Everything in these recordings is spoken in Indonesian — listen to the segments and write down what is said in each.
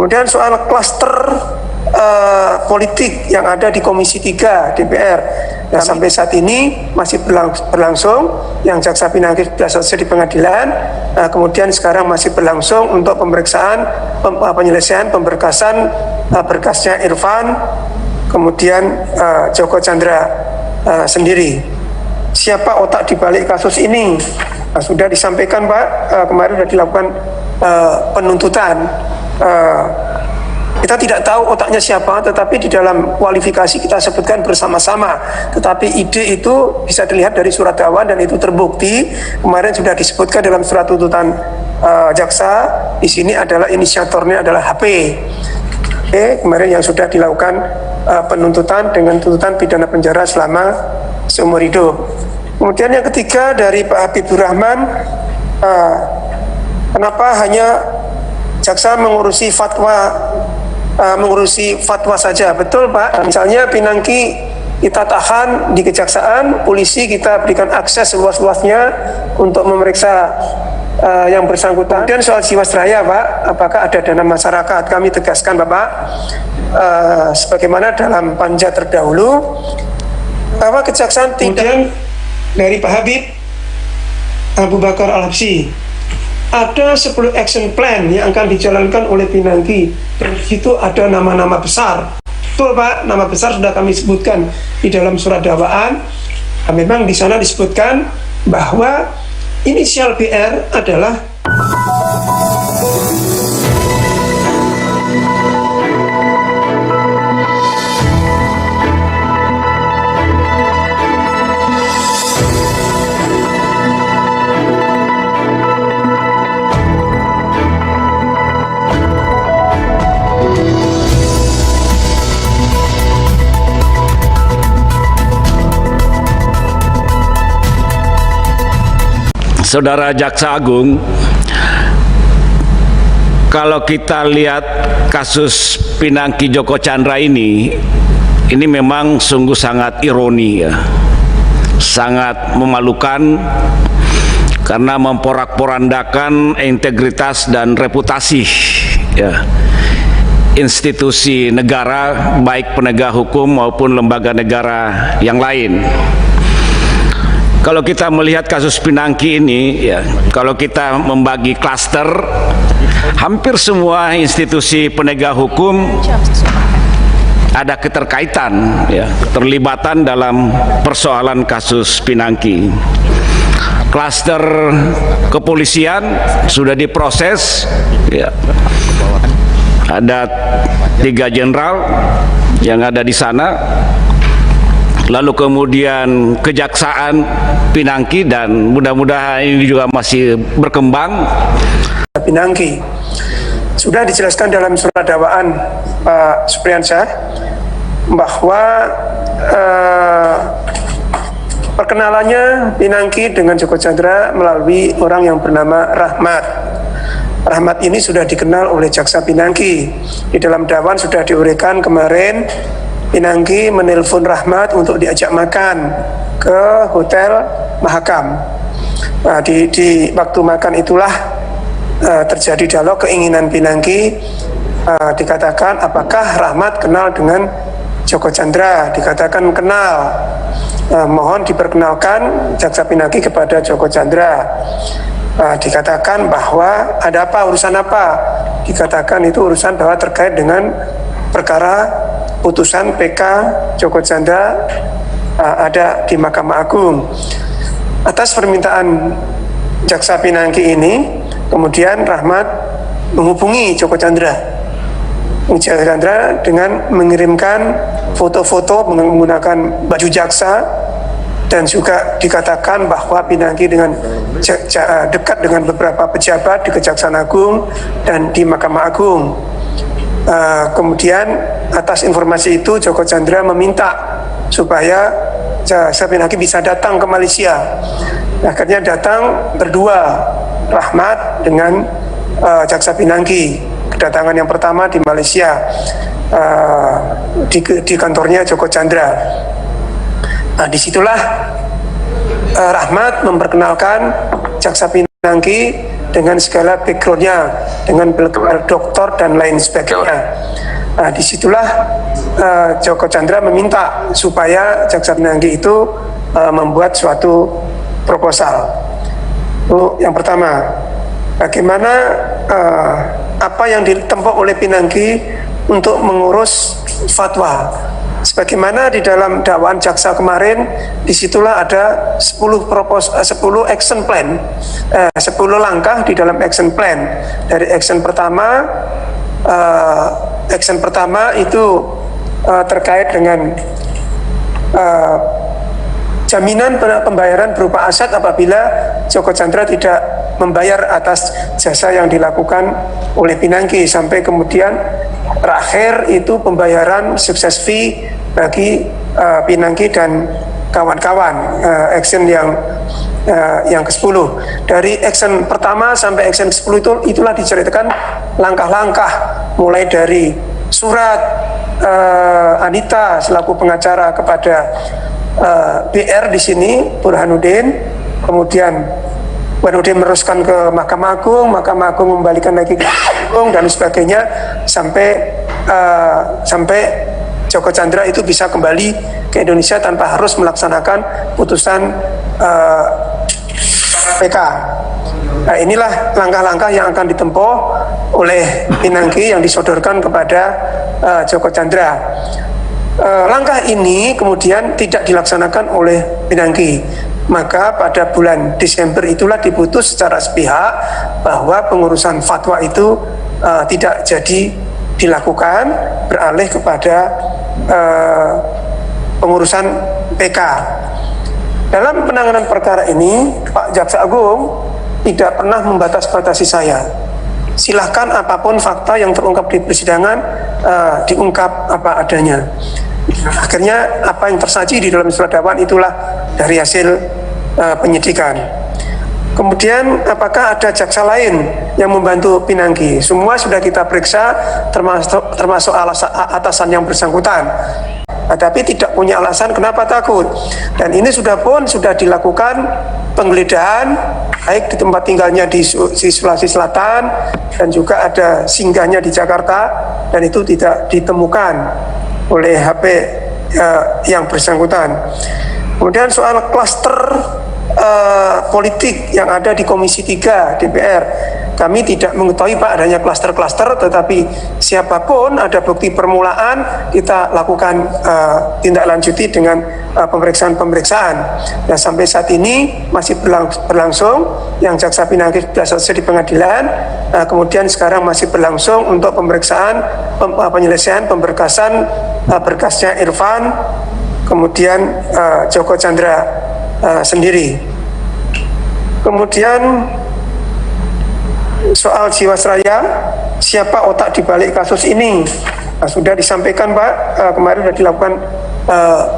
Kemudian soal klaster politik yang ada di Komisi 3 DPR. Nah, sampai saat ini masih berlangsung. Yang jaksa pinangki sudah selesai di pengadilan. Kemudian sekarang masih berlangsung untuk pemeriksaan, penyelesaian pemberkasan berkasnya Irfan, kemudian Joko Chandra sendiri. Siapa otak di balik kasus ini? Nah, sudah disampaikan Pak, kemarin sudah dilakukan penuntutan. Kita tidak tahu otaknya siapa, tetapi di dalam kualifikasi kita sebutkan bersama-sama. Tetapi ide itu bisa dilihat dari surat dakwaan dan itu terbukti. Kemarin sudah disebutkan dalam surat tuntutan jaksa. Di sini adalah inisiatornya adalah HP. Kemarin yang sudah dilakukan penuntutan dengan tuntutan pidana penjara selama seumur hidup. Kemudian yang ketiga dari Pak Habibur Rahman, kenapa hanya jaksa mengurusi fatwa saja? Betul Pak, misalnya Pinangki kita tahan di kejaksaan, polisi kita berikan akses seluas-luasnya untuk memeriksa yang bersangkutan. Dan soal Jiwasraya Pak, apakah ada dana masyarakat? Kami tegaskan Bapak, sebagaimana dalam panja terdahulu, bahwa kejaksaan tidak. Dari Pak Habib Abu Bakar Al-Habsyi, ada 10 action plan yang akan dijalankan oleh Pinangki, dan di situ ada nama-nama besar. Betul Pak, nama besar sudah kami sebutkan di dalam surat dakwaan. Memang di sana disebutkan bahwa inisial BR adalah Saudara Jaksa Agung, kalau kita lihat kasus Pinangki Joko Chandra ini memang sungguh sangat ironi ya, sangat memalukan karena memporak-porandakan integritas dan reputasi ya, institusi negara, baik penegak hukum maupun lembaga negara yang lain. Kalau kita melihat kasus Pinangki ini, ya, kalau kita membagi klaster, hampir semua institusi penegak hukum ada keterkaitan, ya, keterlibatan dalam persoalan kasus Pinangki. Klaster kepolisian sudah diproses, ya. Ada 3 jenderal yang ada di sana. Lalu kemudian kejaksaan Pinangki, dan mudah-mudahan ini juga masih berkembang. Pinangki sudah dijelaskan dalam surat dakwaan Pak Supriyansyah bahwa perkenalannya Pinangki dengan Joko Chandra melalui orang yang bernama Rahmat. Rahmat ini sudah dikenal oleh jaksa Pinangki. Di dalam dakwaan sudah diuraikan kemarin, Pinangki menelpon Rahmat untuk diajak makan ke Hotel Mahakam. Nah, di waktu makan itulah terjadi dialog keinginan Pinangki, dikatakan apakah Rahmat kenal dengan Joko Chandra. Dikatakan kenal. Mohon diperkenalkan jaksa Pinangki kepada Joko Chandra. Dikatakan bahwa ada apa, urusan apa? Dikatakan itu urusan bahwa terkait dengan perkara putusan PK Joko Chandra ada di Mahkamah Agung. Atas permintaan jaksa Pinangki ini, kemudian Rahmat menghubungi Joko Chandra dengan mengirimkan foto-foto menggunakan baju jaksa, dan juga dikatakan bahwa Pinangki dengan dekat dengan beberapa pejabat di Kejaksaan Agung dan di Mahkamah Agung. Kemudian atas informasi itu Joko Chandra meminta supaya jaksa Pinangki bisa datang ke Malaysia. Akhirnya datang berdua, Rahmat dengan jaksa Pinangki. Kedatangan yang pertama di Malaysia, di kantornya Joko Chandra. Nah, disitulah Rahmat memperkenalkan jaksa Pinangki dengan segala backgroundnya, dengan gelar doktor dan lain sebagainya. Nah, disitulah Joko Chandra meminta supaya Jaksa Pinangki itu membuat suatu proposal. Itu yang pertama. Bagaimana apa yang ditempuh oleh Pinangki untuk mengurus fatwa. Sebagaimana di dalam dakwaan jaksa kemarin, disitulah ada 10 action plan, 10 langkah di dalam action plan. Dari action pertama itu terkait dengan jaminan pembayaran berupa aset apabila Joko Chandra tidak membayar atas jasa yang dilakukan oleh Pinangki, sampai kemudian terakhir itu pembayaran sukses fee bagi Pinangki dan kawan-kawan. Action yang ke-10. Dari action pertama sampai action ke-10 itulah diceritakan langkah-langkah, mulai dari surat Anita selaku pengacara kepada BR di sini, Burhanuddin, kemudian Burhanuddin meneruskan ke Mahkamah Agung, Mahkamah Agung membalikan lagi ke Agung dan sebagainya, sampai Joko Chandra itu bisa kembali ke Indonesia tanpa harus melaksanakan putusan PK. Nah, inilah langkah-langkah yang akan ditempuh oleh Pinangki yang disodorkan kepada Joko Chandra. Langkah ini kemudian tidak dilaksanakan oleh Pinangki. Maka pada bulan Desember itulah diputus secara sepihak bahwa pengurusan fatwa itu tidak jadi dilakukan, beralih kepada pengurusan PK. Dalam penanganan perkara ini, Pak Jaksa Agung tidak pernah membatas-batasi saya. Silahkan apapun fakta yang terungkap di persidangan diungkap apa adanya. Akhirnya apa yang tersaji di dalam surat dakwaan itulah dari hasil penyidikan. Kemudian apakah ada jaksa lain yang membantu Pinangki? Semua sudah kita periksa, termasuk atasan yang bersangkutan. Tapi tidak punya alasan kenapa takut. Dan ini sudah dilakukan penggeledahan baik di tempat tinggalnya di Sulawesi Selatan dan juga ada singgahnya di Jakarta, dan itu tidak ditemukan oleh HP yang bersangkutan. Kemudian soal klaster politik yang ada di Komisi 3 DPR, kami tidak mengetahui Pak adanya klaster-klaster, tetapi siapapun ada bukti permulaan kita lakukan tindak lanjuti dengan pemeriksaan-pemeriksaan. Dan sampai saat ini masih berlangsung, yang Jaksa Pinangki sudah selesai di pengadilan, kemudian sekarang masih berlangsung untuk pemeriksaan penyelesaian pemberkasan berkasnya Irfan, kemudian Joko Chandra sendiri. Kemudian soal Jiwasraya, siapa otak di balik kasus ini? Sudah disampaikan Pak, kemarin sudah dilakukan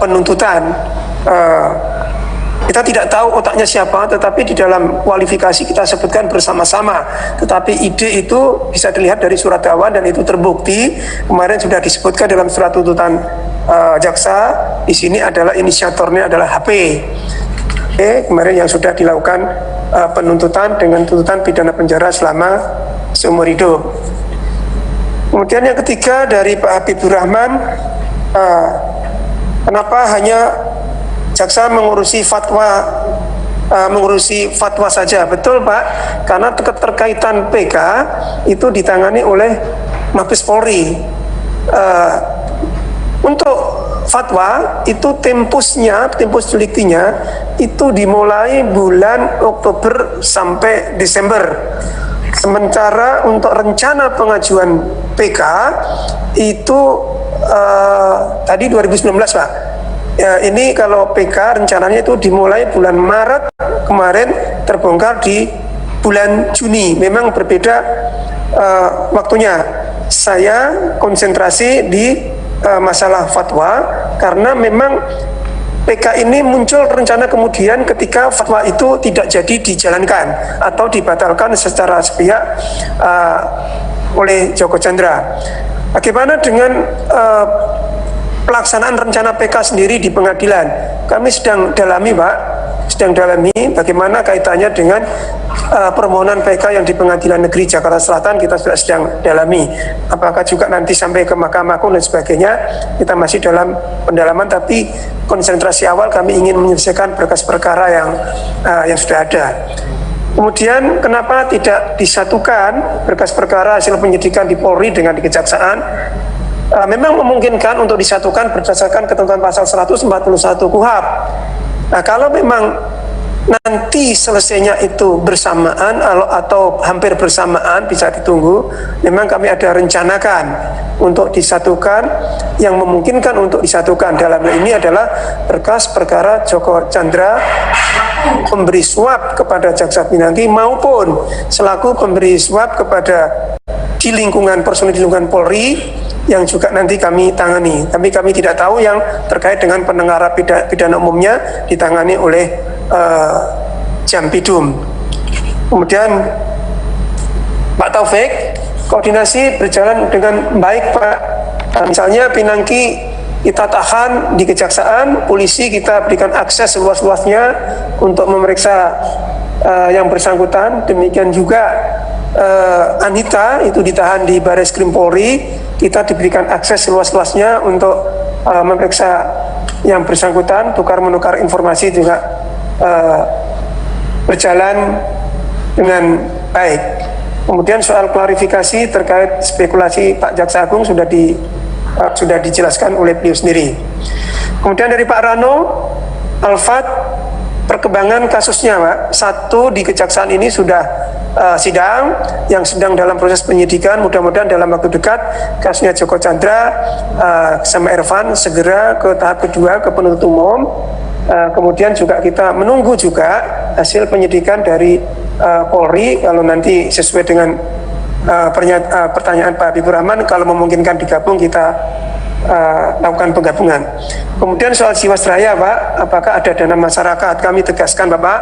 penuntutan. Kita tidak tahu otaknya siapa, tetapi di dalam kualifikasi kita sebutkan bersama-sama. Tetapi ide itu bisa dilihat dari surat dakwaan dan itu terbukti. Kemarin sudah disebutkan dalam surat tuntutan jaksa. Di sini adalah inisiatornya adalah HP. Kemarin yang sudah dilakukan penuntutan dengan tuntutan pidana penjara selama seumur hidup. Kemudian yang ketiga dari Pak Habibur Rahman, kenapa hanya jaksa mengurusi fatwa saja? Betul Pak, karena keterkaitan PK itu ditangani oleh Mabes Polri. Untuk fatwa itu tempus deliktinya itu dimulai bulan Oktober sampai Desember. Sementara untuk rencana pengajuan PK itu tadi 2019 Pak. Ya, ini kalau PK rencananya itu dimulai bulan Maret, kemarin terbongkar di bulan Juni. Memang berbeda waktunya. Saya konsentrasi di masalah fatwa karena memang PK ini muncul rencana kemudian ketika fatwa itu tidak jadi dijalankan atau dibatalkan secara sepihak oleh Joko Chandra. Bagaimana dengan pelaksanaan rencana PK sendiri di pengadilan? Kami sedang dalami Pak. sedang dalami bagaimana kaitannya dengan permohonan PK yang di Pengadilan Negeri Jakarta Selatan, kita sudah sedang dalami. Apakah juga nanti sampai ke Mahkamah Agung dan sebagainya, kita masih dalam pendalaman, tapi konsentrasi awal kami ingin menyelesaikan berkas perkara yang sudah ada. Kemudian kenapa tidak disatukan berkas perkara hasil penyidikan di Polri dengan di Kejaksaan? Memang memungkinkan untuk disatukan berdasarkan ketentuan pasal 141 KUHP. Nah, kalau memang nanti selesainya itu bersamaan atau hampir bersamaan, bisa ditunggu, memang kami ada rencanakan untuk disatukan. Yang memungkinkan untuk disatukan dalam ini adalah berkas perkara Joko Chandra pemberi suap kepada Jaksa Pinangki maupun selaku pemberi suap kepada di lingkungan personil di lingkungan Polri yang juga nanti kami tangani. Tapi kami tidak tahu yang terkait dengan penengara pidana umumnya ditangani oleh Jampidum. Kemudian Pak Taufik, koordinasi berjalan dengan baik Pak. Misalnya Pinangki kita tahan di Kejaksaan, polisi kita berikan akses seluas-luasnya untuk memeriksa yang bersangkutan. Demikian juga Anita itu ditahan di Barreskrim Polri, kita diberikan akses seluas-luasnya untuk memeriksa yang bersangkutan. Tukar-menukar informasi juga berjalan dengan baik. Kemudian soal klarifikasi terkait spekulasi Pak Jaksa Agung sudah dijelaskan oleh beliau sendiri. Kemudian dari Pak Rano, Alfat, perkembangan kasusnya Pak, satu di Kejaksaan ini sudah sidang yang sedang dalam proses penyidikan. Mudah-mudahan dalam waktu dekat kasusnya Joko Chandra sama Irfan segera ke tahap kedua, ke penuntut umum. Kemudian juga kita menunggu juga hasil penyidikan dari Polri. Kalau nanti sesuai dengan pertanyaan Pak Habibur Rahman, kalau memungkinkan digabung, kita lakukan penggabungan. Kemudian soal Jiwasraya Pak, apakah ada dana masyarakat? Kami tegaskan Bapak,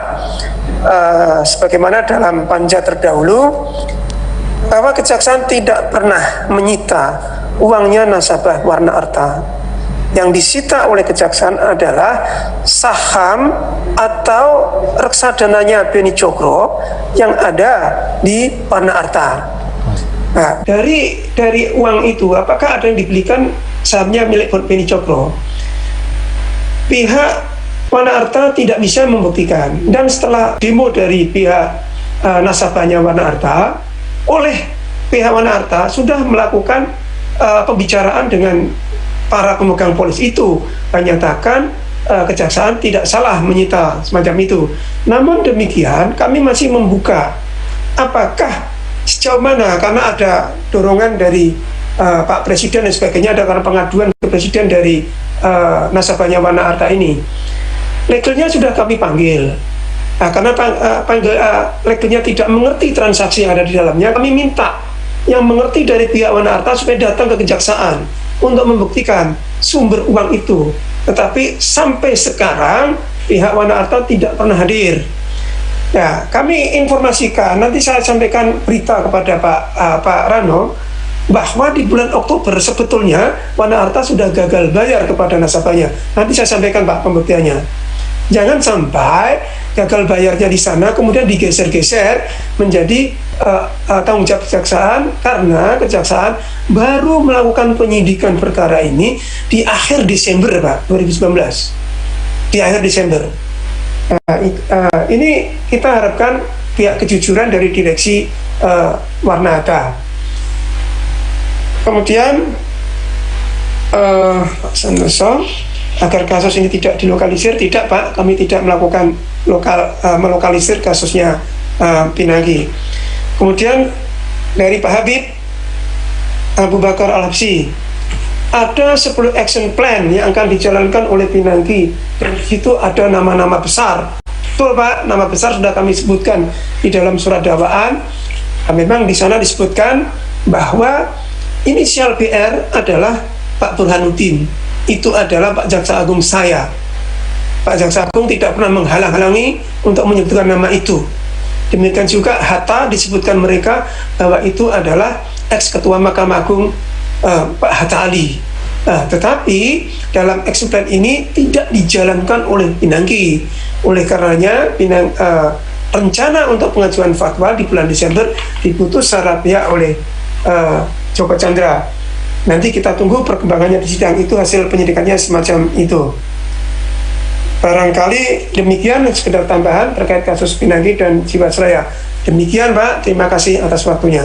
sebagaimana dalam panja terdahulu, bahwa Kejaksaan tidak pernah menyita uangnya nasabah Warna Arta. Yang disita oleh Kejaksaan adalah saham atau reksadananya Beni Cokro yang ada di Warna Arta. Nah, dari uang itu, apakah ada yang dibelikan sahamnya milik Beni Cokro? Pihak Warna Arta tidak bisa membuktikan. Dan setelah demo dari pihak nasabahnya Warna Arta, oleh pihak Warna Arta sudah melakukan pembicaraan dengan para pemegang polis itu, menyatakan Kejaksaan tidak salah menyita semacam itu. Namun demikian, kami masih membuka apakah sejauh mana, karena ada dorongan dari Pak Presiden dan sebagainya, ada karena pengaduan ke Presiden dari nasabahnya Warna Arta ini. Legalnya sudah kami panggil. Nah, karena legalnya tidak mengerti transaksi yang ada di dalamnya, kami minta yang mengerti dari pihak Warna Arta supaya datang ke Kejaksaan untuk membuktikan sumber uang itu. Tetapi sampai sekarang pihak Warna Arta tidak pernah hadir. Ya, kami informasikan, nanti saya sampaikan berita kepada Pak Rano, bahwa di bulan Oktober sebetulnya Warna Arta sudah gagal bayar kepada nasabahnya. Nanti saya sampaikan Pak pembuktiannya. Jangan sampai gagal bayarnya di sana kemudian digeser-geser menjadi tanggung jawab Kejaksaan, karena Kejaksaan baru melakukan penyidikan perkara ini di akhir Desember Pak 2019. Di akhir Desember. Ini kita harapkan pihak kejujuran dari direksi Warna Arta. Kemudian Pak Santoso, agar kasus ini tidak dilokalisir, tidak Pak, kami tidak melakukan melokalisir kasusnya Pinangki. Kemudian dari Pak Habib Abu Bakar Al-Habsyi, ada 10 action plan yang akan dijalankan oleh Pinangki, dan di situ ada nama-nama besar. Betul Pak, nama besar sudah kami sebutkan di dalam surat dakwaan. Memang di sana disebutkan bahwa inisial BR adalah Pak Burhanuddin. Itu adalah Pak Jaksa Agung saya. Pak Jaksa Agung tidak pernah menghalang-halangi untuk menyebutkan nama itu. Demikian juga Hatta disebutkan mereka bahwa itu adalah ex-ketua Mahkamah Agung Pak Hatta Ali. Nah, tetapi dalam action plan ini tidak dijalankan oleh Pinangki. Oleh karenanya rencana untuk pengajuan fatwa di bulan Desember diputus secara pihak oleh Joko Chandra. Nanti kita tunggu perkembangannya di sidang, itu hasil penyidikannya semacam itu. Barangkali demikian sekedar tambahan terkait kasus Pinangki dan Jiwasraya. Demikian Pak, terima kasih atas waktunya.